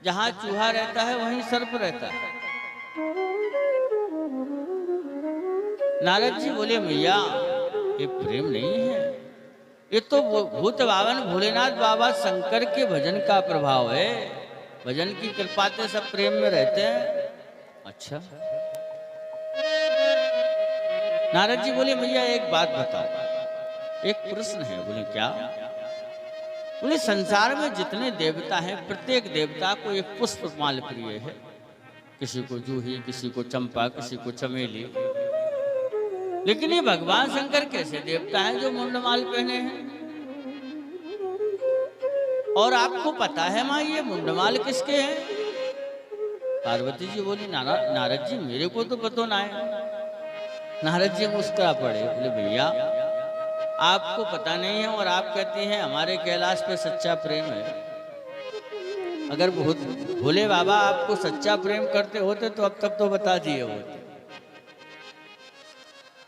जहां चूहा रहता है वहीं सर्प रहता है। नारद जी बोले मैया ये प्रेम नहीं है, ये तो भूत बावन भोलेनाथ बाबा शंकर के भजन का प्रभाव है। भजन की कृपा से सब प्रेम में रहते हैं। अच्छा नारद जी बोले भैया एक बात बताओ, एक प्रश्न है। बोले क्या? बोले संसार में जितने देवता हैं प्रत्येक देवता को एक पुष्प माल प्रिय है। किसी को जूही, किसी को चंपा, किसी को चमेली। लेकिन ये भगवान शंकर कैसे देवता हैं जो मुंडमाल पहने हैं? और आपको पता है माँ ये मुंडमाल किसके हैं? पार्वती जी बोली नारद जी मेरे को तो पता ना है। नारद जी मुस्कुरा पड़े, बोले भैया आपको पता नहीं है और आप कहती हैं हमारे कैलाश पे सच्चा प्रेम है। अगर भोले बाबा आपको सच्चा प्रेम करते होते तो अब तक तो बता दिए होते।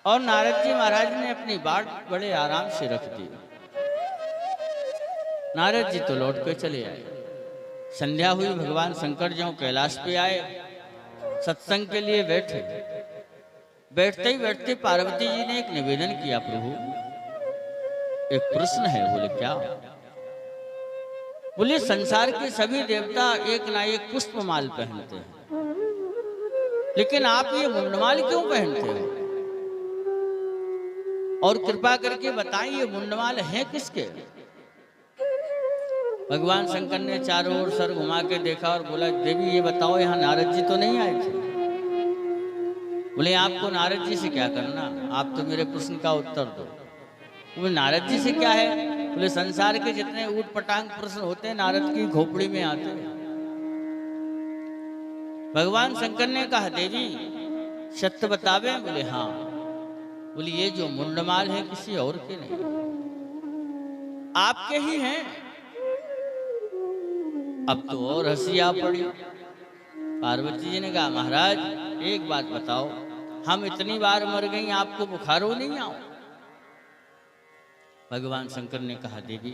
और नारद जी महाराज ने अपनी बात बड़े आराम से रख दी। नारद जी तो लौट के चले आए। संध्या हुई, भगवान शंकर जो कैलाश पे आए, सत्संग के लिए बैठे। बैठते ही बैठते पार्वती जी ने एक निवेदन किया, प्रभु एक प्रश्न है। बोले क्या? बोले संसार के सभी देवता एक ना एक पुष्प माल पहनते हैं, लेकिन आप ये मुंडमाल क्यों पहनते हो? और कृपा करके बताइए मुंडमाल है किसके? भगवान शंकर ने चारों ओर सर घुमा के देखा और बोला देवी ये बताओ यहाँ नारद जी तो नहीं आए थे? बोले आपको नारद जी से क्या करना, आप तो मेरे प्रश्न का उत्तर दो। बोले नारद जी से क्या है? बोले संसार के जितने ऊट पटांग प्रश्न होते हैं नारद की खोपड़ी में आते हैं। भगवान शंकर ने कहा देवी सत्य बतावे? बोले हाँ। बोले ये जो मुंडमाल है किसी और के नहीं, आपके ही हैं। अब तो और हंसी आ पड़ी। पार्वती जी ने कहा महाराज एक बात बताओ, हम इतनी बार मर गई आपको बुखार हो नहीं आओ? भगवान शंकर ने कहा देवी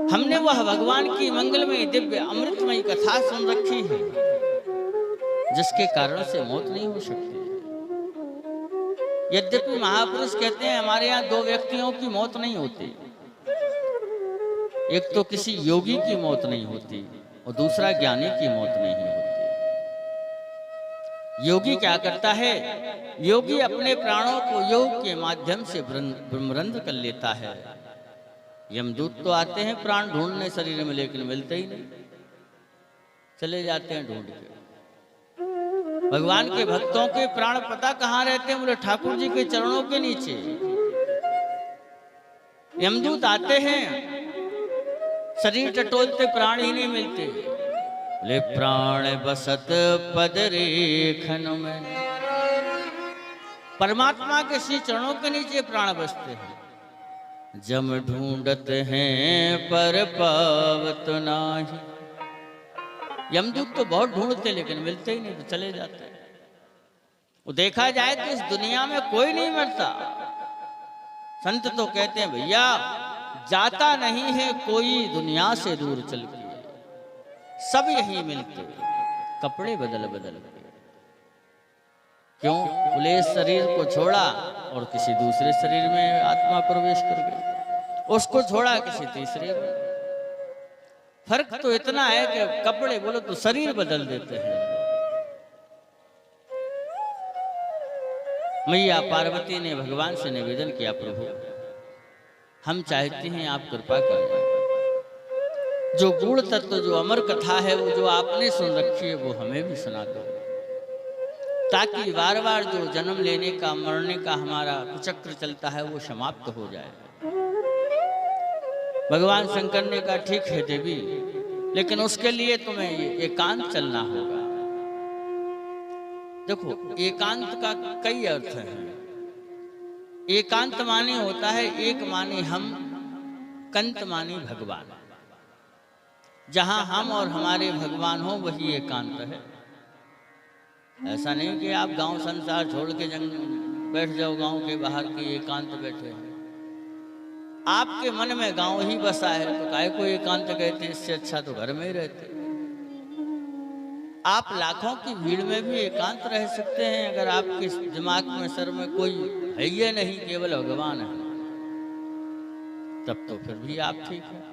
हमने वह भगवान की मंगलमय दिव्य अमृतमयी कथा सुन रखी है जिसके कारण से मौत नहीं हो सकती। यद्यपि महापुरुष कहते हैं हमारे यहाँ दो व्यक्तियों की मौत नहीं होती, एक तो किसी योगी की मौत नहीं होती और दूसरा ज्ञानी की मौत नहीं होती। योगी क्या करता है? योगी अपने प्राणों को योग के माध्यम से ब्रह्मरंध्र कर लेता है। यमदूत तो आते हैं प्राण ढूंढने शरीर में, लेकिन मिलते ही नहीं, चले जाते हैं ढूंढ के। भगवान के भक्तों के प्राण पता कहाँ रहते हैं? बोले ठाकुर जी के चरणों के नीचे। यमदूत आते हैं, शरीर टटोलते प्राण ही नहीं मिलते। ले प्राण बसत पद रेखन में, परमात्मा के श्री चरणों के नीचे प्राण बसते हैं। जम ढूंढत हैं पर पावत नाही। यमदूत तो बहुत ढूंढते लेकिन मिलते ही नहीं, तो चले जाते हैं। वो देखा जाए तो इस दुनिया में कोई नहीं मरता। संत तो कहते हैं भैया जाता नहीं है कोई दुनिया से दूर चल के, सब यही मिलते कपड़े बदल बदल के। क्यों? बोले शरीर को छोड़ा और किसी दूसरे शरीर में आत्मा प्रवेश कर गई, उसको छोड़ा किसी तीसरे में। फर्क तो इतना है कि कपड़े बोलो तो शरीर बदल देते हैं। मैया पार्वती ने भगवान से निवेदन किया प्रभु हम चाहते हैं आप कृपा करें, जो गूढ़ तत्व जो अमर कथा है वो जो आपने सुन रखी है वो हमें भी सुना दो, ताकि बार बार जो जन्म लेने का मरने का हमारा चक्र चलता है वो समाप्त हो जाए। भगवान शंकर ने कहा ठीक है देवी, लेकिन उसके लिए तुम्हें एकांत चलना होगा। देखो एकांत का कई अर्थ हैं। एकांत माने होता है एक माने हम, कंत माने भगवान। जहां हम और हमारे भगवान हो वही एकांत है। ऐसा नहीं कि आप गांव संसार छोड़ के जंग बैठ जाओ, गांव के बाहर की एकांत बैठे हैं। आपके मन में गांव ही बसा है तो काहे को एकांत कहते, इससे अच्छा तो घर में ही रहते। आप लाखों की भीड़ में भी एकांत रह सकते हैं अगर आपके दिमाग में सर में कोई है ही नहीं, केवल भगवान है, तब तो फिर भी आप ठीक है।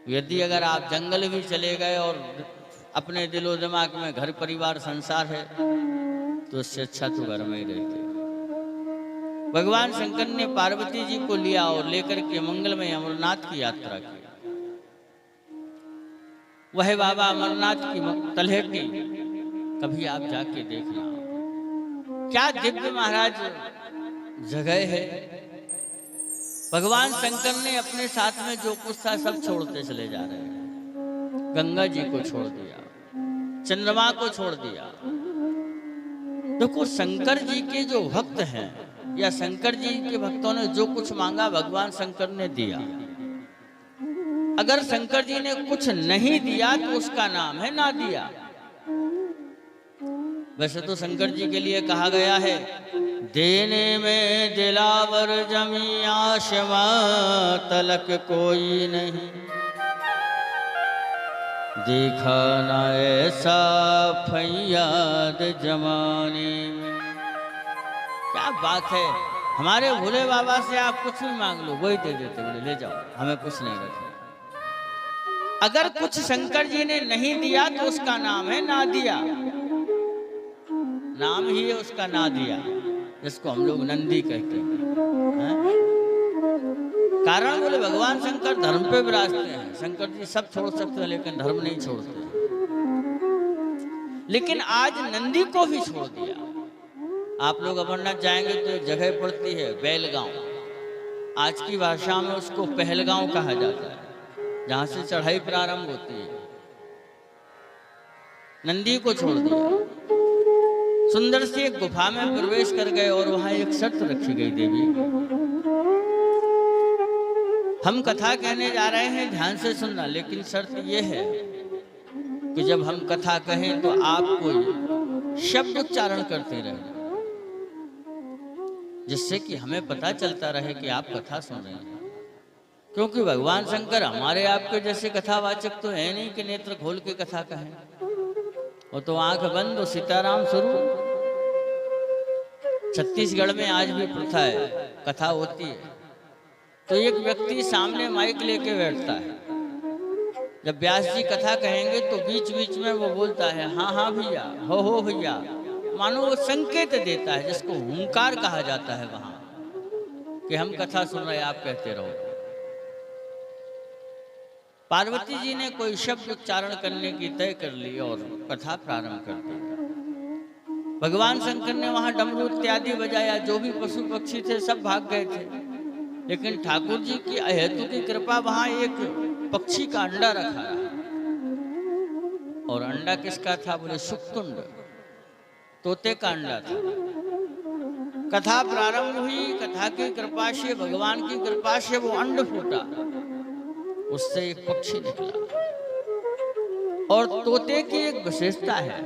यदि अगर आप जंगल भी चले गए और अपने दिलो दिमाग में घर परिवार संसार है तो इससे अच्छा तो घर में ही रहते। भगवान शंकर ने पार्वती जी को लिया और लेकर के मंगलमय अमरनाथ की यात्रा की। वह बाबा अमरनाथ की तलहटी कभी आप जाके देखना, क्या दिव्य महाराज जगह है। भगवान शंकर ने अपने साथ में जो कुछ था सब छोड़ते चले जा रहे हैं। गंगा जी को छोड़ दिया, चंद्रमा को छोड़ दिया। देखो शंकर जी के जो भक्त हैं या शंकर जी के भक्तों ने जो कुछ मांगा भगवान शंकर ने दिया। अगर शंकर जी ने कुछ नहीं दिया तो उसका नाम है ना दिया। वैसे तो शंकर जी के लिए कहा गया है, देने में दिलावर जमी आशमा तलक कोई नहीं, देखा ना ऐसा फैयाद जमाने में। क्या बात है, हमारे भोले बाबा से आप कुछ भी मांग लो वही दे देते, बोले ले जाओ हमें कुछ नहीं रखे। अगर कुछ शंकर जी ने नहीं दिया तो उसका नाम है ना दिया, नाम ही है उसका ना दिया, जिसको हम लोग नंदी कहते हैं। कारण बोले भगवान शंकर धर्म पे विराजते हैं। शंकर जी सब छोड़ सकते हैं लेकिन धर्म नहीं छोड़ते। लेकिन आज नंदी को भी छोड़ दिया। आप लोग अमरनाथ जाएंगे तो एक जगह पड़ती है बेलगांव, आज की भाषा में उसको पहलगांव कहा जाता है, जहां से चढ़ाई प्रारंभ होती है। नंदी को छोड़ दिया, सुंदर सी एक गुफा में प्रवेश कर गए और वहां एक शर्त रखी गई, देवी हम कथा कहने जा रहे हैं, ध्यान से सुनना, लेकिन शर्त यह है कि जब हम कथा कहें तो आप कोई शब्द उच्चारण करते रहे, जिससे कि हमें पता चलता रहे कि आप कथा सुन रहे हैं। क्योंकि भगवान शंकर हमारे आपके जैसे कथावाचक तो है नहीं कि नेत्र खोल के कथा कहें, वो तो आंख बंद और सीताराम शुरू। छत्तीसगढ़ में आज भी प्रथा है, कथा होती है तो एक व्यक्ति सामने माइक लेके बैठता है। जब व्यास जी कथा कहेंगे तो बीच बीच में वो बोलता है हाँ हाँ भैया, हो भैया, मानो वो संकेत देता है, जिसको हुंकार कहा जाता है वहां, कि हम कथा सुन रहे आप कहते रहो। पार्वती जी ने कोई शब्द उच्चारण करने की तय कर ली और कथा प्रारंभ कर दी। भगवान शंकर ने वहां डमरू इत्यादि बजाया, जो भी पशु पक्षी थे सब भाग गए थे। लेकिन ठाकुर जी की अहेतु की कृपा, वहां एक पक्षी का अंडा रखा रहा। और अंडा किसका था, बोले शुकतुंड, तोते का अंडा था। कथा प्रारंभ हुई, कथा की कृपा से, भगवान की कृपा से वो अंड फूटा, उससे एक पक्षी निकला। और तोते की एक विशेषता है,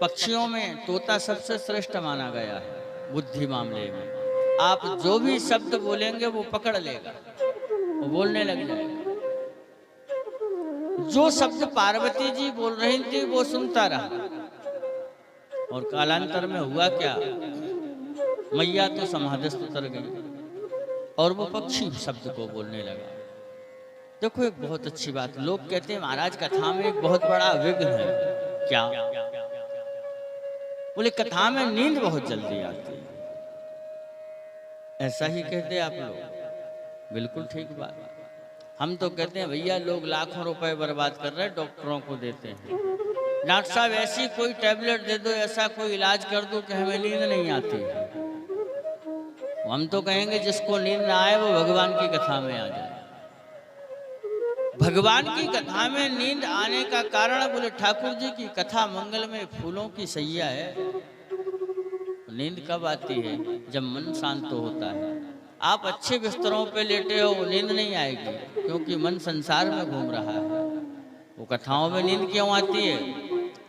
पक्षियों में तोता सबसे श्रेष्ठ माना गया है बुद्धि मामले में। आप जो भी शब्द बोलेंगे वो पकड़ लेगा, वो बोलने लग जाएगा। जो शब्द पार्वती जी बोल रही थी वो सुनता रहा। और कालांतर में हुआ क्या, मैया तो समाधिस्थ उतर गई और वो पक्षी शब्द को बोलने लगा। देखो एक बहुत अच्छी बात, लोग कहते हैं महाराज कथा में एक बहुत बड़ा विघ्न है। क्या? बोले कथा में नींद बहुत जल्दी आती है। ऐसा ही कहते आप लोग, बिल्कुल ठीक बात। हम तो कहते हैं भैया लोग लाखों रुपए बर्बाद कर रहे हैं, डॉक्टरों को देते हैं, डॉक्टर साहब ऐसी कोई टैबलेट दे दो, ऐसा कोई इलाज कर दो कि हमें नींद नहीं आती। हम तो कहेंगे जिसको नींद ना आए वो भगवान की कथा में आ जाए। भगवान की कथा में नींद आने का कारण, बोले ठाकुर जी की कथा मंगल में फूलों की सैया है। नींद कब आती है? जब मन शांत होता है। आप अच्छे बिस्तरों पे लेटे हो, नींद नहीं आएगी क्योंकि मन संसार में घूम रहा है। वो कथाओं में नींद क्यों आती है?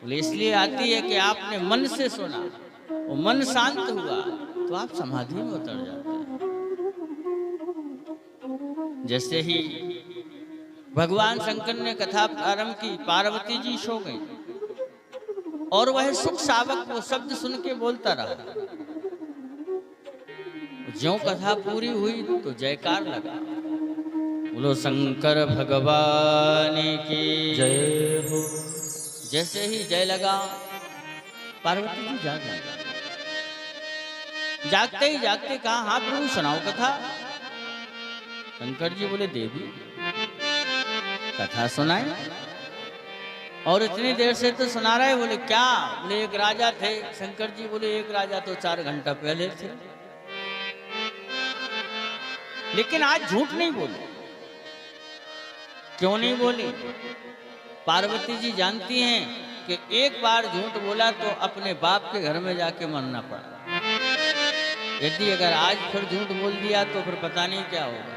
बोले इसलिए आती है कि आपने मन से सुना, वो मन शांत हुआ तो आप समाधि में उतर जाते हैं। जैसे ही भगवान शंकर ने कथा प्रारंभ की, पार्वती जी सो गई और वह सुख सावक वो शब्द सुन के बोलता रहा। ज्यों कथा पूरी हुई तो जयकार लगा, बोलो शंकर भगवान की जय हो। जैसे ही जय लगा, पार्वती जी जाग गई। जागते ही जागते कहा, हाँ प्रभु सुनाओ कथा। शंकर जी बोले, देवी कथा सुनाए, और इतनी देर से तो सुना रहे। बोले क्या? बोले एक राजा थे। शंकर जी बोले, एक राजा तो 4 घंटा पहले थे, लेकिन आज झूठ नहीं बोले। क्यों नहीं बोली? पार्वती जी जानती हैं कि एक बार झूठ बोला तो अपने बाप के घर में जाके मरना पड़ा। यदि अगर आज फिर झूठ बोल दिया तो फिर पता नहीं क्या होगा।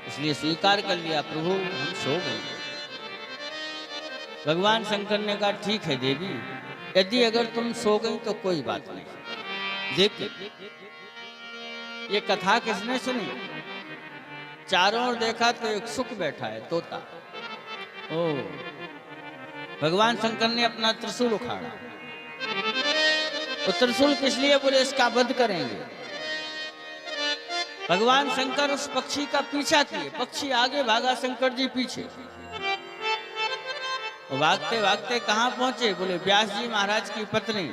इसलिए स्वीकार कर लिया, प्रभु हम सो गए। भगवान शंकर ने कहा, ठीक है देवी, यदि अगर तुम सो गई तो कोई बात नहीं। देखिए ये कथा किसने सुनी? चारों ओर देखा तो एक सुख बैठा है, तोता। ओ, भगवान शंकर ने अपना त्रिशूल उखाड़ा। वो त्रिशूल किस लिए? बोले इसका वध करेंगे। भगवान शंकर उस पक्षी का पीछा किए। पक्षी आगे भागा, शंकर जी पीछे। भागते भागते कहां पहुंचे? बोले व्यास जी महाराज की पत्नी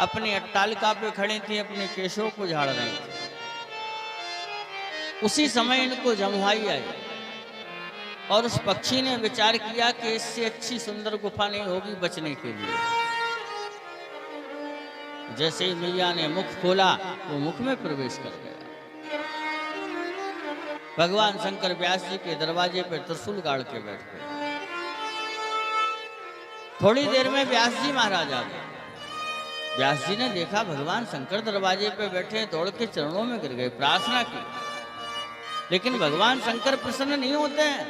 अपनी अट्टालिका पे खड़ी थी, अपने केशों को झाड़ रही थी। उसी समय इनको जमुहाई आई और उस पक्षी ने विचार किया कि इससे अच्छी सुंदर गुफा नहीं होगी बचने के लिए। जैसे ही मैया ने मुख खोला, वो मुख में प्रवेश कर गया। भगवान शंकर व्यास जी के दरवाजे पर त्रिशूल गाड़ के बैठ गए। थोड़ी देर में व्यास जी महाराज आ गए। व्यास जी ने देखा भगवान शंकर दरवाजे पे बैठे, दौड़ के चरणों में गिर गए, प्रार्थना की। लेकिन भगवान शंकर प्रसन्न नहीं होते हैं।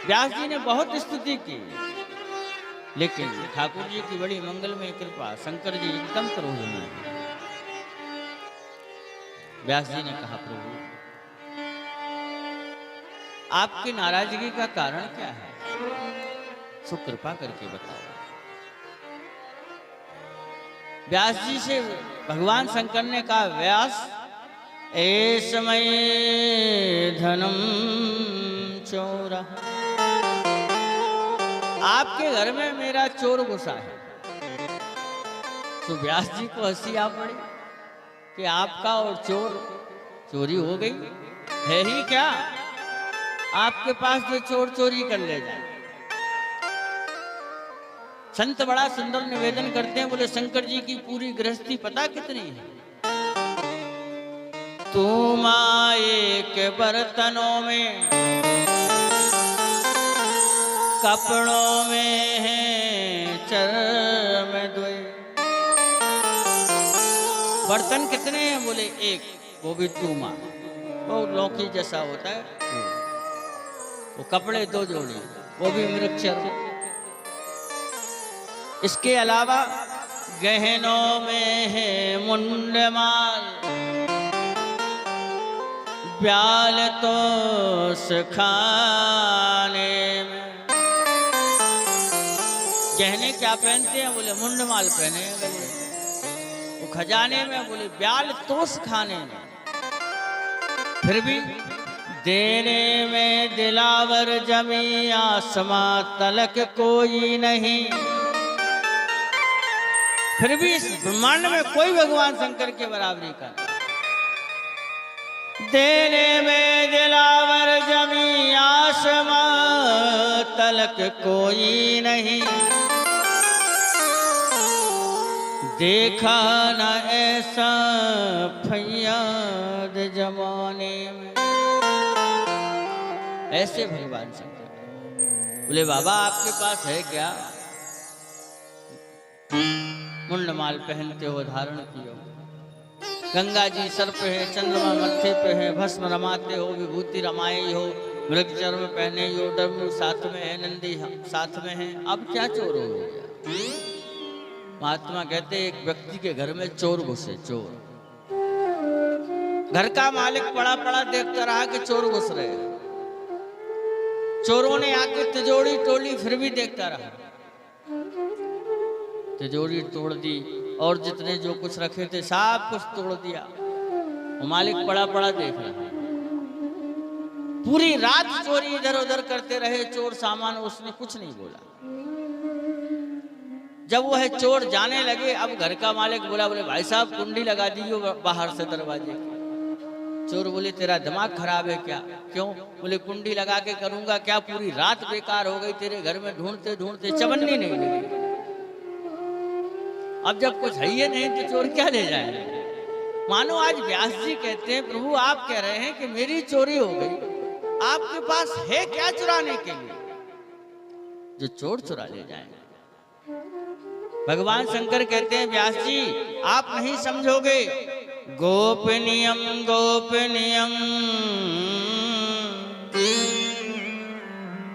व्यास जी ने बहुत स्तुति की, लेकिन ठाकुर जी की बड़ी मंगलमय कृपा, शंकर जी एकदम क्रोध में। व्यास जी ने कहा, प्रभु आपकी नाराजगी का कारण क्या है? सो कृपा करके बताओ। व्यास जी से भगवान शंकर ने कहा, व्यास ए समय धनम चोरा, आपके घर में मेरा चोर घुसा है। तो व्यास जी को हंसी आ पड़ी कि आपका और चोर चोरी हो गई है ही क्या? आपके पास जो चोर चोरी कर ले जाए। संत बड़ा सुंदर निवेदन करते हैं, बोले शंकर जी की पूरी गृहस्थी पता कितनी है? तुम एक बर्तनों में, कपड़ों में है चर्म द्वय। बर्तन कितने हैं? बोले एक, वो भी तूमा, वो लौकी जैसा होता है। वो कपड़े 2 जोड़ी, वो भी मृग चर्म। इसके अलावा गहनों में है मुंडमाल, ब्याल तो खाने में। गहने क्या पहनते हैं? बोले मुंडमाल पहने हैं गले। वो खजाने में, बोले ब्याल तोस खाने में। फिर भी देने में दिलावर जमी आसमां तलक कोई नहीं। फिर भी इस ब्रह्मांड में कोई भगवान शंकर के बराबरी का नहीं। देने में दिलावर जमी आसमां तलक कोई नहीं। देखा न ऐसा फैयाद जमाने में। ऐसे भगवान शंकर बोले, बाबा आपके पास है क्या? मुंडमाल पहनते हो, धारण किए हो, गंगा जी सर पे है, चंद्रमा मत्थे पे है, भस्म रमाते हो, विभूति रमाए हो, मृग चर्म पहने हो, डमरू साथ में है, नंदी साथ में है, अब क्या चोर हो गया? महात्मा कहते एक व्यक्ति के घर में चोर घुसे, चोर। घर का मालिक पड़ा पड़ा देखता रहा कि चोर घुस रहे। चोरों ने आके तिजोरी तोड़ी, फिर भी देखता रहा। तिजोरी तोड़ दी और जितने जो कुछ रखे थे सब कुछ तोड़ दिया। वो मालिक पड़ा पड़ा देख रहा। पूरी रात चोरी इधर उधर करते रहे चोर सामान, उसने कुछ नहीं बोला। जब वह चोर जाने लगे, अब घर का मालिक बोला, बोले भाई साहब कुंडी लगा दीजिए बाहर से दरवाजे की। चोर बोले तेरा दिमाग खराब है क्या? क्यों? बोले कुंडी लगा के करूंगा क्या? पूरी रात बेकार हो गई तेरे घर में, ढूंढते ढूंढते चवन्नी नहीं लगी। अब जब कुछ है ही नहीं तो चोर क्या ले जाए? मानो आज व्यास जी कहते हैं प्रभु आप कह रहे हैं कि मेरी चोरी हो गई, आपके पास है क्या चुराने के लिए जो चोर चुरा ले जाए? भगवान शंकर कहते हैं व्यास जी आप नहीं समझोगे। गोपनीयम गोपनीयम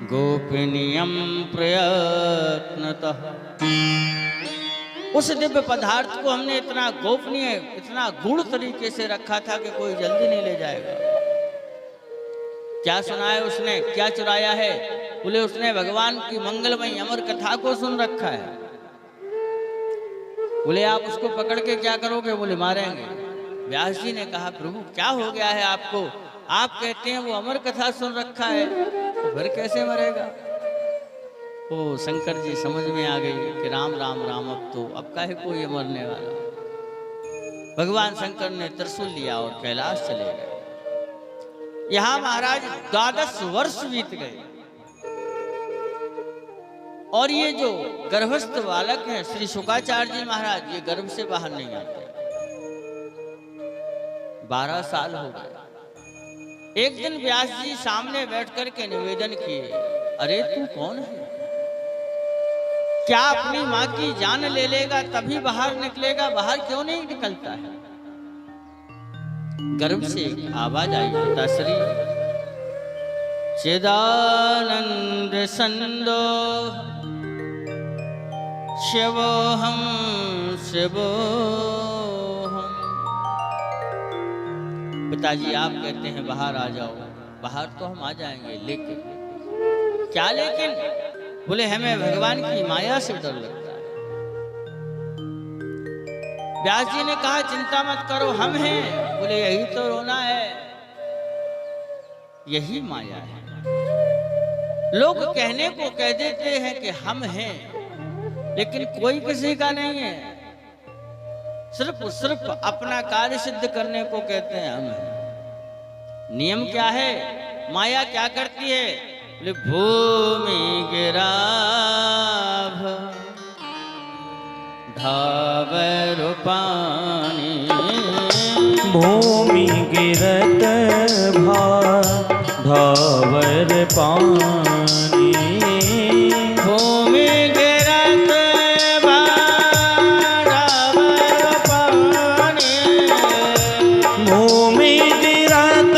गोपनीयम प्रयत्नतः। उस दिव्य पदार्थ को हमने इतना गोपनीय, इतना गूढ़ तरीके से रखा था कि कोई जल्दी नहीं ले जाएगा। क्या सुना है उसने? क्या चुराया है? बोले उसने भगवान की मंगलमयी अमर कथा को सुन रखा है। बोले आप उसको पकड़ के क्या करोगे? बोले मारेंगे। व्यास जी ने कहा प्रभु क्या हो गया है आपको? आप कहते हैं वो अमर कथा सुन रखा है, तो फिर कैसे मरेगा? ओ शंकर जी समझ में आ गई कि राम राम राम, अब काहे कोई मरने वाला। भगवान शंकर ने त्रिशूल लिया और कैलाश चले गए। यहां महाराज 12 वर्ष बीत गए और ये जो गर्भस्थ बालक हैं श्री शुकाचार्य जी महाराज, ये गर्भ से बाहर नहीं आते। 12 साल हो गए। एक दिन व्यास जी सामने बैठ करके निवेदन किए, अरे तू कौन है? क्या अपनी माँ की जान ले लेगा तभी बाहर निकलेगा? बाहर क्यों नहीं निकलता है? गर्भ से आवाज आई, पिताश्री चिदानंद संदोह शिवोहम शिवोहम। पिताजी आप कहते हैं बाहर आ जाओ। बाहर तो हम आ जाएंगे, लेकिन क्या लेकिन? बोले हमें भगवान की माया से डर लगता है। व्यास जी ने कहा चिंता मत करो, हम हैं। बोले यही तो रोना है, यही माया है। लोग कहने को कह देते हैं कि हम हैं, लेकिन कोई किसी का नहीं है। सिर्फ अपना कार्य सिद्ध करने को कहते हैं हम हैं। नियम क्या है? माया क्या करती है? बोले भूमि गिराभ धावर पानी। भूमि गिरत धावर पानी। भूमि गिरत धावर पानी। भूमि गिरत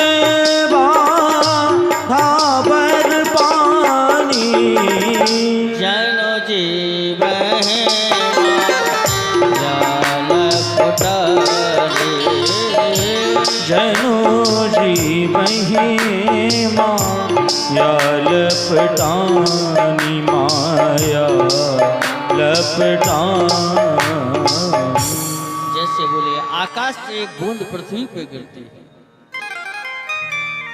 धावर पानी। जनो जीव है जाल फुटारे। जनो जीव माया लपटानी। माया लपटानी। जैसे बोले आकाश से एक बूंद पृथ्वी पे गिरती है,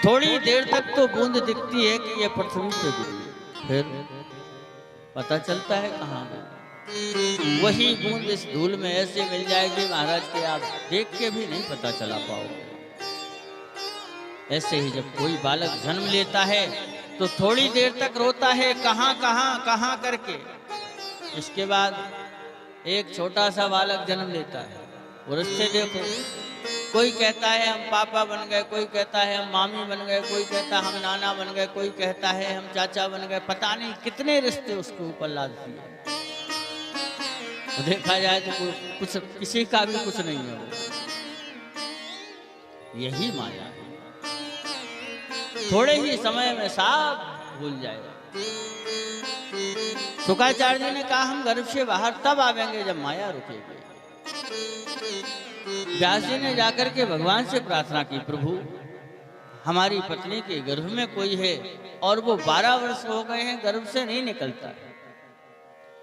थोड़ी देर तक तो बूंद दिखती है कि ये पृथ्वी पे गिरी, फिर पता चलता है कहाँ है। वही बूंद इस धूल में ऐसे मिल जाएगी महाराज के आप देख के भी नहीं पता चला पाओगे। ऐसे ही जब कोई बालक जन्म लेता है तो थोड़ी देर तक रोता है, कहाँ कहाँ कहाँ करके। इसके बाद एक छोटा सा बालक जन्म लेता है, और इससे देखो कोई कहता है हम पापा बन गए, कोई कहता है हम मामी बन गए, कोई कहता है हम नाना बन गए, कोई कहता है हम चाचा बन गए। पता नहीं कितने रिश्ते उसके ऊपर लाद दिए। तो देखा जाए तो कुछ किसी का भी कुछ नहीं है। यही माया है, थोड़े ही समय में सब भूल जाएगा। शुक्राचार्य जी ने कहा हम गर्भ से बाहर तब आवेंगे जब माया रुकेगी। व्यास जी ने जाकर के भगवान से प्रार्थना की, प्रभु हमारी पत्नी के गर्भ में कोई है और वो 12 वर्ष हो गए हैं, गर्भ से नहीं निकलता।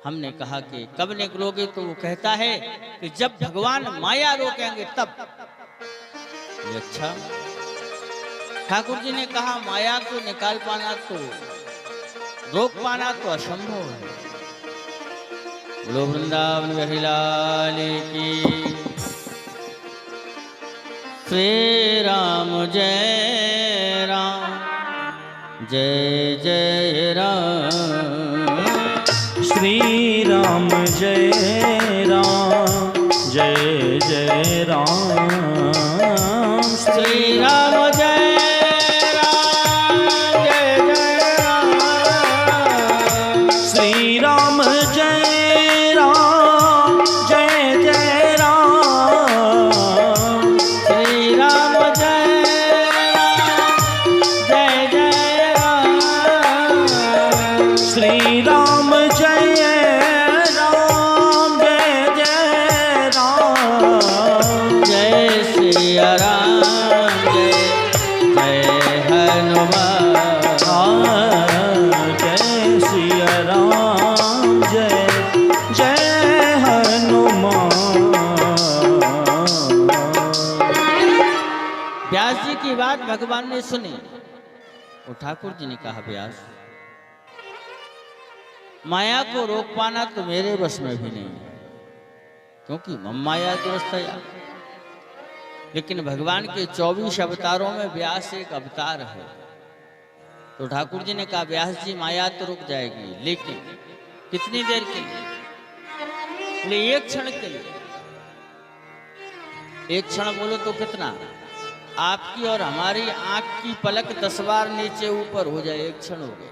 हमने कहा कि कब निकलोगे? तो वो कहता है कि जब भगवान माया रोकेंगे तब। ये अच्छा। ठाकुर जी ने कहा माया को निकाल पाना तो, रोक पाना तो असंभव है। बोलो वृंदावन बिहारी लाल की। श्री राम जय राम, जय जय राम। श्री राम जय राम, जय जय राम। श्री राम जय राम, जय जय राम। श्री राम जय राम, जय जय राम। श्री राम जय राम, जय जय राम। श्री राम जय राम, जय जय राम। जय सिया राम, जय जय हनुमान। जय सिया राम, जय जय हनुमान। व्यास जी की बात भगवान ने सुनी। और ठाकुर जी ने कहा व्यास, माया को रोक पाना तो मेरे बस में भी नहीं है, क्योंकि मम माया दुरस्तया। लेकिन भगवान के 24 अवतारों में व्यास एक अवतार है। तो ठाकुर जी ने कहा व्यास जी माया तो रुक जाएगी, लेकिन कितनी देर के लिए? बोले एक क्षण के लिए। एक क्षण बोलो तो कितना? आपकी और हमारी आंख की पलक 10 बार नीचे ऊपर हो जाए, एक क्षण हो गया।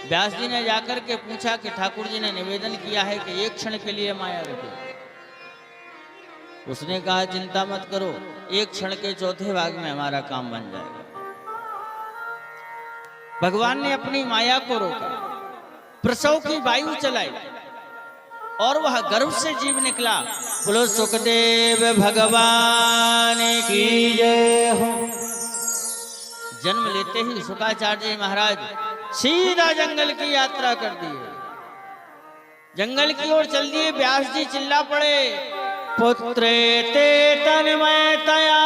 व्यास जी ने जाकर के पूछा कि ठाकुर जी ने निवेदन किया है कि एक क्षण के लिए माया रुके। उसने कहा चिंता मत करो, एक क्षण के चौथे भाग में हमारा काम बन जाएगा। भगवान ने अपनी माया को रोका, प्रसव की वायु चलाई और वह गर्भ से जीव निकला। बोलो सुखदेव भगवान की जय हो। जन्म लेते ही शुक्राचार्य जी महाराज सीधा जंगल की यात्रा कर दी। जंगल की ओर चल दिए। व्यास जी चिल्ला पड़े, पुत्रे ते तन्मयतया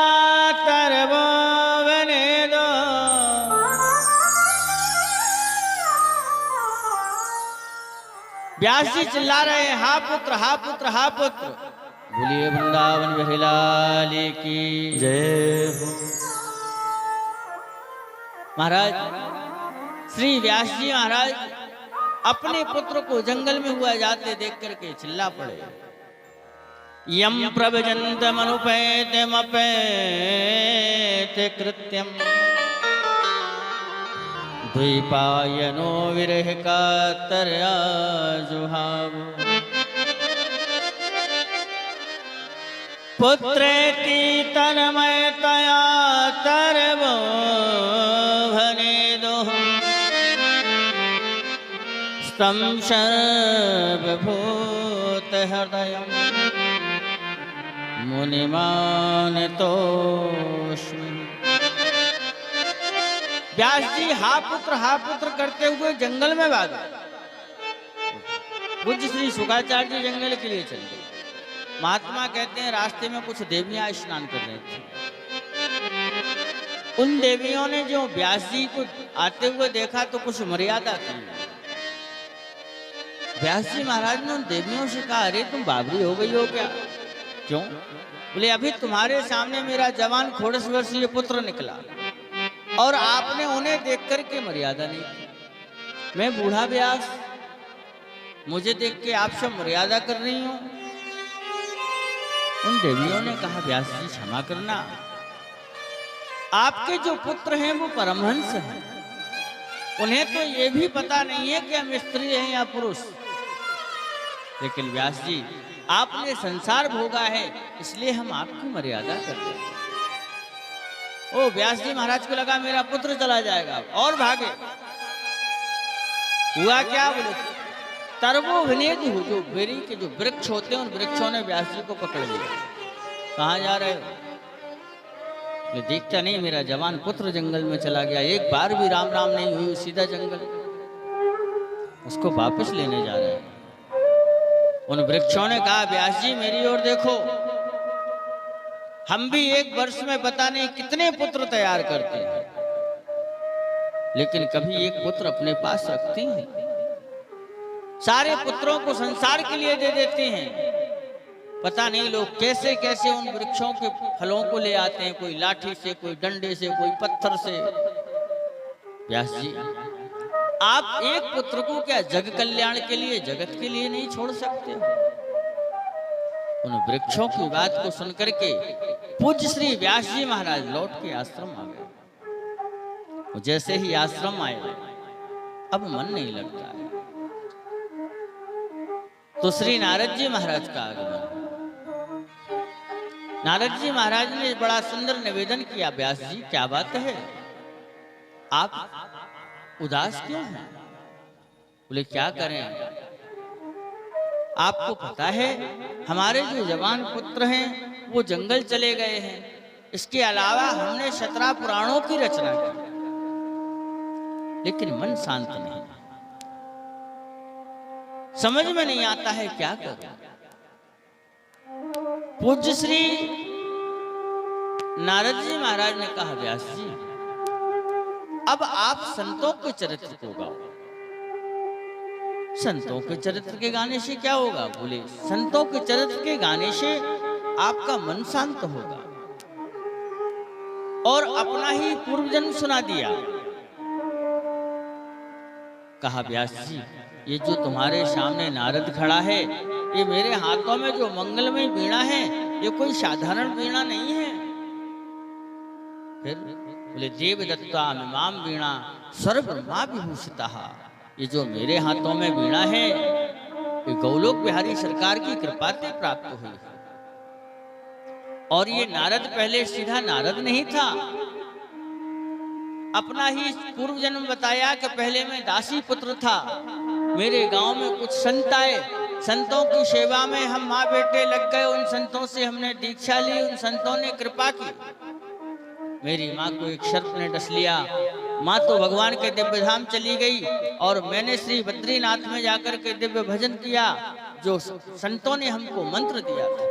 तरवो वनेदो। व्यास जी चिल्ला रहे हैं, हा पुत्र हा पुत्र हा पुत्र। बोलिए वृंदावन बिहारी लाल की जय हो। महाराज श्री व्यास जी महाराज अपने पुत्र को जंगल में हुआ जाते देख करके चिल्ला पड़े, यम प्रभजंत मनुपैतमपैत कृत्यम द्वैपायनो विरह कातर्या जुहाव। पुत्रेति तन्मयतया तरवो वनेदो। स्तं सर्वभूत हृदयम् मुनिमानतोऽस्मि। व्यास जी हा पुत्र करते हुए जंगल में भागे। पूज्य श्री शुक्राचार्य जी जंगल के लिए चल गए। महात्मा कहते हैं रास्ते में कुछ देवियां स्नान कर रही थी। उन देवियों ने जो व्यास जी को आते हुए देखा तो कुछ मर्यादा की। व्यास जी महाराज ने उन देवियों से कहा, अरे तुम बाबरी हो गई हो क्या? क्यों? बोले अभी तुम्हारे सामने मेरा जवान 18 वर्षीय पुत्र निकला और आपने उन्हें देख करके मर्यादा नहीं की। मैं बूढ़ा व्यास, मुझे देख के आप सब मर्यादा कर रही हूं। उन देवियों ने कहा, व्यास जी क्षमा करना, आपके जो पुत्र हैं वो परमहंस हैं, उन्हें तो ये भी पता नहीं है कि हम स्त्री हैं या पुरुष। लेकिन व्यास जी आपने संसार भोगा है, इसलिए हम आपकी मर्यादा कर रहे हैं। ओ व्यास जी महाराज को लगा मेरा पुत्र चला जाएगा और भागे। हुआ क्या? बोले तरबोभिनेद हो, जो बेरी के जो वृक्ष होते हैं उन वृक्षों ने व्यास जी को पकड़ लिया। कहाँ जा रहे हो? ये देखता नहीं, मेरा जवान पुत्र जंगल में चला गया, एक बार भी राम राम नहीं हुई, सीधा जंगल, उसको वापस लेने जा रहे हैं। उन वृक्षों ने कहा, व्यास जी मेरी ओर देखो, हम भी एक वर्ष में पता नहीं कितने पुत्र तैयार करते हैं, लेकिन कभी एक पुत्र अपने पास रखते हैं? सारे पुत्रों को संसार के लिए दे देते हैं। पता नहीं लोग कैसे कैसे उन वृक्षों के फलों को ले आते हैं, कोई लाठी से, कोई डंडे से, कोई पत्थर से। व्यास जी, आप एक पुत्र को क्या जग कल्याण के लिए, जगत के लिए नहीं छोड़ सकते? उन वृक्षों की बात को सुनकर के पूज्य श्री व्यास जी महाराज लौट के आश्रम आ गए। जैसे ही आश्रम आए, अब मन नहीं लगता है, तो श्री नारद जी महाराज का आगमन। नारद जी महाराज ने बड़ा सुंदर निवेदन किया, व्यास जी क्या बात है, आप उदास क्यों हैं? बोले क्या करें, आपको पता है हमारे जो जवान पुत्र हैं वो जंगल चले गए हैं, इसके अलावा हमने 17 पुराणों की रचना की, लेकिन मन शांत नहीं, समझ में नहीं आता है क्या करूं। पूज्य श्री नारद जी महाराज ने कहा, व्यास जी अब आप संतों के चरित्र को गाओ। संतों के चरित्र के गाने से क्या होगा? बोले संतों के चरित्र के गाने से आपका मन शांत होगा। और अपना ही पूर्व जन्म सुना दिया। कहा, व्यास जी ये जो तुम्हारे सामने नारद खड़ा है, ये मेरे हाथों में जो मंगलमय वीणा है, ये कोई साधारण वीणा नहीं है। फिर बोले, देव दत्ता मिमाम वीणा सर्वब्रह्मा विभूषिता। ये जो मेरे हाथों में वीणा है, ये गौलोक बिहारी सरकार की कृपा से प्राप्त हुई है। और ये नारद पहले सीधा नारद नहीं था, अपना ही पूर्व जन्म बताया कि पहले मैं दासी पुत्र था। मेरे गांव में कुछ संत आए, संतों की सेवा में हम माँ बेटे लग गए, उन संतों से हमने दीक्षा ली, उन संतों ने कृपा की। मेरी माँ को एक सर्प ने डस लिया, माँ तो भगवान के दिव्य धाम चली गई, और मैंने श्री बद्रीनाथ में जाकर के दिव्य भजन किया, जो संतों ने हमको मंत्र दिया था।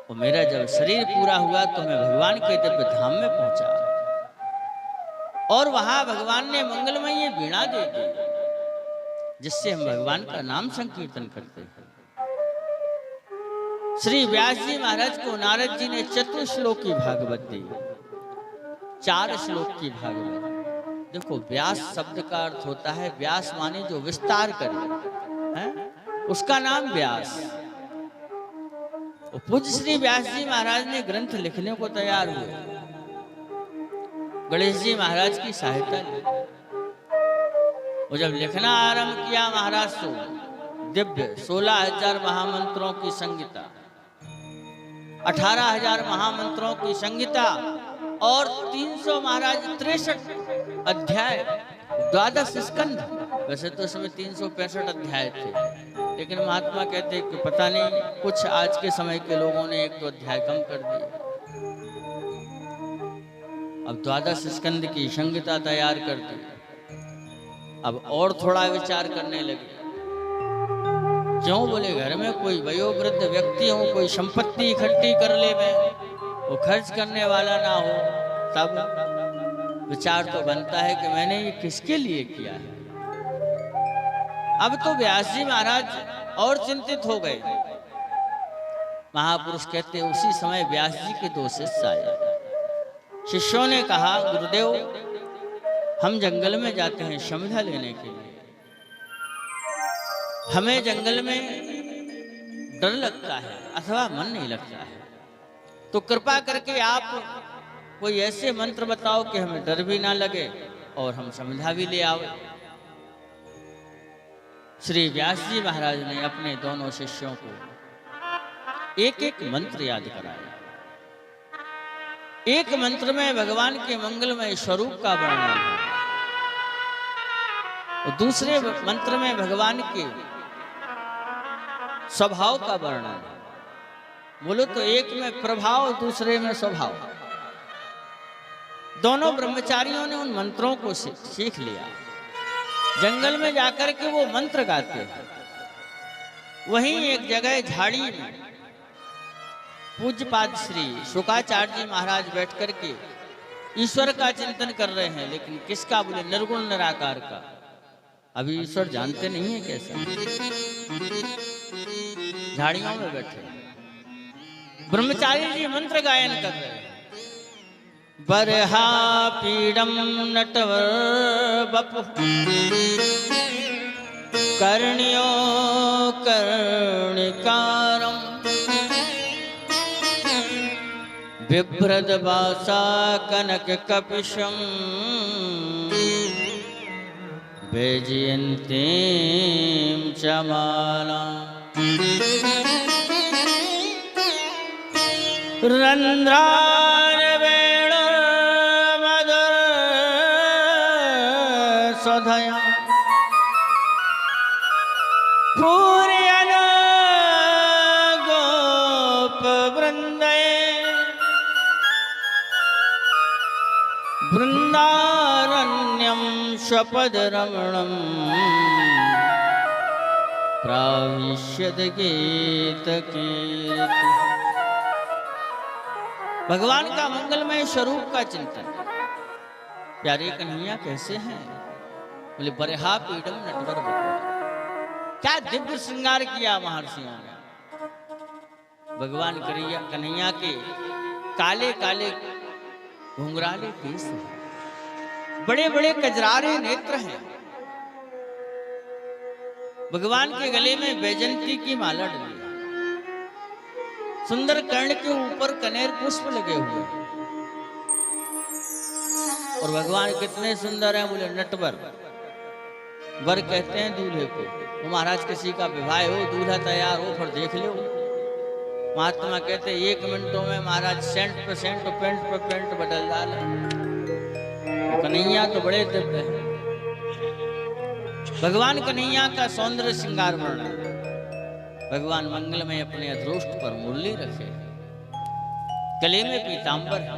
और मेरा जब शरीर पूरा हुआ तो मैं भगवान के दिव्य धाम में पहुंचा, और वहां भगवान ने मंगलमय वीणा दे दी, जिससे हम भगवान का नाम संकीर्तन करते हैं। श्री व्यास जी महाराज को नारद जी ने चतुश्लोक की भागवत दी, 4 श्लोक की भागवत। देखो, व्यास शब्द का अर्थ होता है, व्यास माने जो विस्तार करे, है? उसका नाम व्यास। पूज्य श्री व्यास जी महाराज ने ग्रंथ लिखने को तैयार हुए, गणेश जी महाराज की सहायता ली। वो जब लिखना आरंभ किया महाराज तो दिव्य 16,000 महामंत्रों की संगीता, 18,000 महामंत्रों की संगीता, और 300 महाराज 63 अध्याय, 12 स्कंध। वैसे तो उसमें 365 अध्याय थे, लेकिन महात्मा कहते हैं कि पता नहीं कुछ आज के समय के लोगों ने 1-2 अध्याय कम कर दिए। अब 12 स्कंद की संगीता तैयार कर दी। अब और थोड़ा विचार करने लगे। क्यों? बोले घर में कोई वयोवृद्ध व्यक्ति हो, कोई संपत्ति इकट्ठी कर ले, वो खर्च करने वाला ना हो, तब विचार तो बनता है कि मैंने ये किसके लिए किया है। अब तो व्यास जी महाराज और चिंतित हो गए। महापुरुष कहते, उसी समय व्यास जी के 2 शिष्य आए। शिष्यों ने कहा, गुरुदेव हम जंगल में जाते हैं समिधा लेने के लिए, हमें जंगल में डर लगता है अथवा मन नहीं लगता है, तो कृपा करके आप कोई ऐसे मंत्र बताओ कि हमें डर भी ना लगे और हम समिधा भी ले आओ। श्री व्यास जी महाराज ने अपने दोनों शिष्यों को एक मंत्र याद कराया। एक मंत्र में भगवान के मंगलमय स्वरूप का वर्णन है। और दूसरे मंत्र में भगवान के स्वभाव का वर्णन। बोलो तो एक में प्रभाव, दूसरे में स्वभाव। दोनों ब्रह्मचारियों ने उन मंत्रों को सीख लिया। जंगल में जाकर के वो मंत्र गाते हैं। वहीं एक जगह झाड़ी में पूज्यपाद श्री शुकाचार्य जी महाराज बैठ करके ईश्वर का चिंतन कर रहे हैं। लेकिन किसका? बोले निर्गुण निराकार का। अभी ईश्वर जानते नहीं है कैसा। झाड़ियों में बैठे ब्रह्मचारी जी मंत्र गायन कर रहे हैं। बरहा पीडम नटवर बपु कर्ण्यो कर्णिकारम बिभ्रद बासा कनक कपिशम वैजयन्तीं च मालाम् रंध्रान वेणुर्मधुर स्वधया पूरयन् गोप वृंदे वृंदारण्यं स्वपद रमणं प्राविश्यद गीत कीर्ति। भगवान का मंगलमय स्वरूप का चिंतन। प्यारे कन्हैया कैसे हैं? बोले बरहा पीडम नटवर बपु। क्या दिव्य श्रृंगार किया महर्षियों ने। भगवान कन्हैया के काले काले घुंघराले केस हैं, बड़े बड़े कजरारे नेत्र हैं। भगवान के गले में वैजयंती की माला डली। सुंदर कर्ण के ऊपर कनेर पुष्प लगे हुए। और भगवान कितने सुंदर हैं। बोले नटवर। वर कहते हैं दूल्हे को। वो महाराज किसी का विवाह हो, दूल्हा तैयार हो, फिर देख लो। महात्मा कहते हैं 1 मिनटों में महाराज सेंट पे सेंट, पेंट पे पेंट बदल डाले। कन्हैया तो बड़े दिव्य है। भगवान कन्हैया का सौंदर्य श्रृंगार वर्णन। भगवान मंगल में अपने अधरोष्ट पर मुरली रखे, गले में पीतांबर है।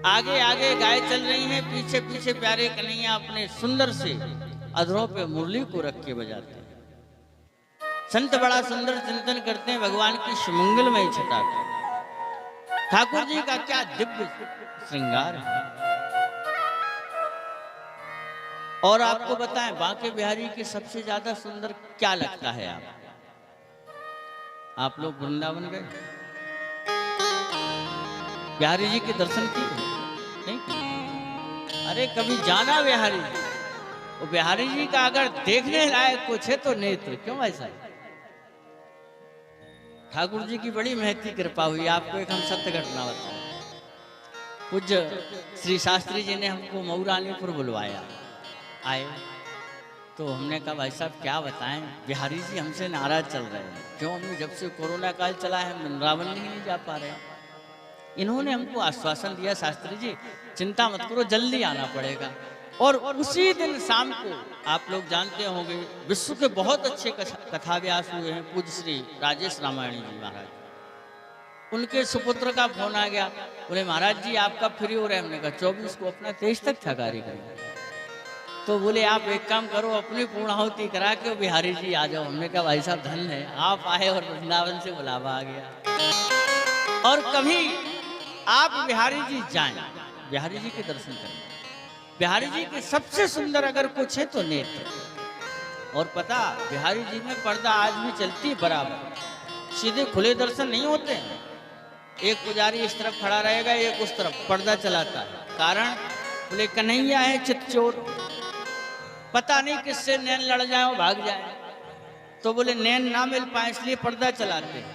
आगे आगे गाय चल रही हैं, पीछे पीछे प्यारे कन्हैया अपने सुंदर से अधरों पे मुरली को रख के बजाते हैं। संत बड़ा सुंदर चिंतन करते हैं भगवान की सुमंगलमय छटा का। ठाकुर जी का क्या दिव्य श्रृंगार है। और आपको बताएं बांके बिहारी के सबसे ज्यादा सुंदर क्या लगता है? आप लोग वृंदावन गए? बिहारी जी के दर्शन किए? नहीं किए? अरे कभी जाना बिहारी जी। वो बिहारी जी का अगर देखने लायक कुछ है तो नेत्र। क्यों ऐसा? ठाकुर जी की बड़ी महती कृपा हुई। आपको एक हम सत्य घटना बताएं। पूज्य श्री शास्त्री जी ने हमको मऊरानीपुर बुलवाया। आए तो हमने कहा भाई साहब क्या बताएं, बिहारी जी हमसे नाराज चल रहे हैं। क्यों? हमने जब से कोरोना काल चला है वृंदावन नहीं जा पा रहे। इन्होंने हमको आश्वासन दिया शास्त्री जी चिंता मत करो, जल्दी आना पड़ेगा। और उसी दिन शाम को आप लोग जानते होंगे विश्व के बहुत अच्छे कथाव्यास हुए हैं पूज्य श्री राजेश रामायणी जी महाराज। उनके सुपुत्र का फोन आ गया। बोले महाराज जी आपका फ्री हो रहा है। हमने कहा 24 को अपना 23 तक था कार्यक्रम। तो बोले आप एक काम करो अपनी पूर्णाहुति करा के बिहारी जी आ जाओ। हमने कहा भाई साहब धन है आप आए और वृंदावन से बुलावा आ गया। और कभी आप बिहारी जी जाएं, बिहारी जी के दर्शन करें। बिहारी जी के सबसे सुंदर अगर कुछ है तो नेत्र। और पता बिहारी जी में पर्दा आज भी चलती है बराबर। सीधे खुले दर्शन नहीं होते हैं। एक पुजारी इस तरफ खड़ा रहेगा, एक उस तरफ पर्दा चलाता है। कारण बोले कन्हैया है चितचोर, पता नहीं किससे नैन लड़ जाए और भाग जाए। तो बोले नैन ना मिल पाए इसलिए पर्दा चलाते हैं।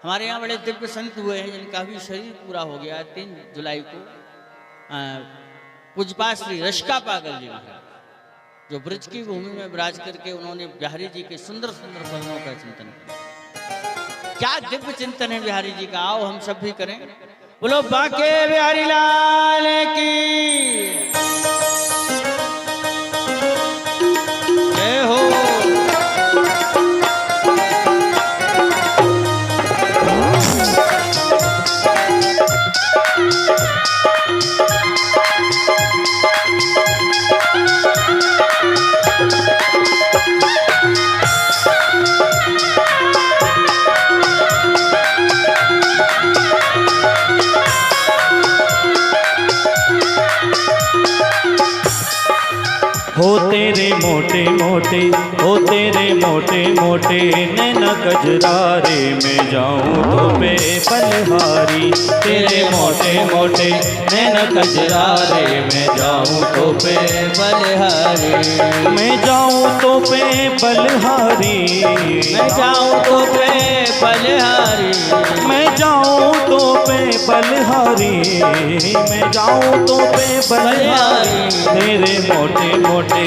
हमारे यहाँ बड़े दिव्य संत हुए हैं जिनका भी शरीर पूरा हो गया 3 जुलाई को। पूज्यपाद श्री रश्का पागल जी महाराज जो ब्रज की भूमि में विराज करके उन्होंने बिहारी जी के सुंदर सुंदर पदों का चिंतन किया। क्या दिव्य चिंतन है बिहारी जी का। आओ हम सब भी करें। बोलो बांके बिहारी लाल की। हो तेरे मोटे मोटे, हो तेरे मोटे मोटे नैन कजरारे, मैं जाऊं तो पे बलिहारी। तेरे मोटे मोटे नैन कजरारे, मैं जाऊं तो पे बलिहारी, मैं जाऊं तो पे बलिहारी, मैं जाऊं तो पे बलिहारी, मैं जाऊं तो पे बलिहारी, मैं जाऊं तो पे बलिहारी। तेरे मोटे मोटे